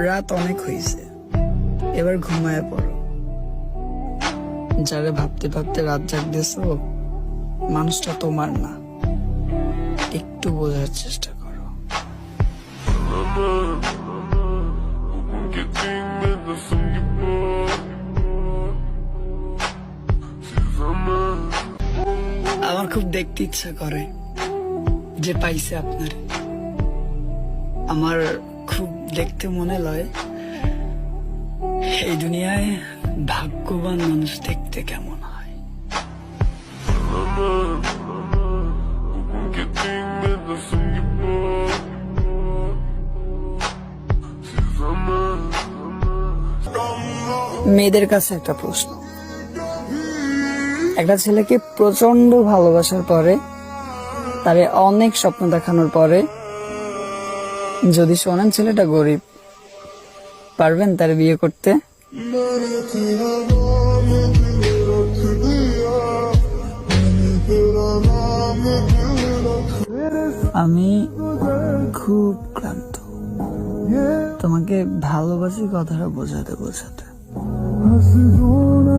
রাত অনেক হয়েছে, এবার ঘুমায় পড়ো। যারে ভাবতে ভাবতে রাত জাগতেছো, মানুষটা তোমার না, একটু বোঝার চেষ্টা করো। আমার খুব দেখতে ইচ্ছা করে যে পাইছে আপনার। আমার খুব দেখতে মনে লয় এই দুনিয়ায় ভাগ্যবান মানুষ দেখতে কেমন হয়। মেয়েদের কাছে একটা প্রশ্ন, একটা ছেলেকে প্রচন্ড ভালোবাসার পরে, তারে অনেক স্বপ্ন দেখানোর পরে যদি শোনেন ছেলেটা গরিব, পারবেন তার বিয়ে করতে? আমি খুব ক্লান্ত, তোমাকে ভালোবাসি কথাটা বোঝাতে বোঝাতে।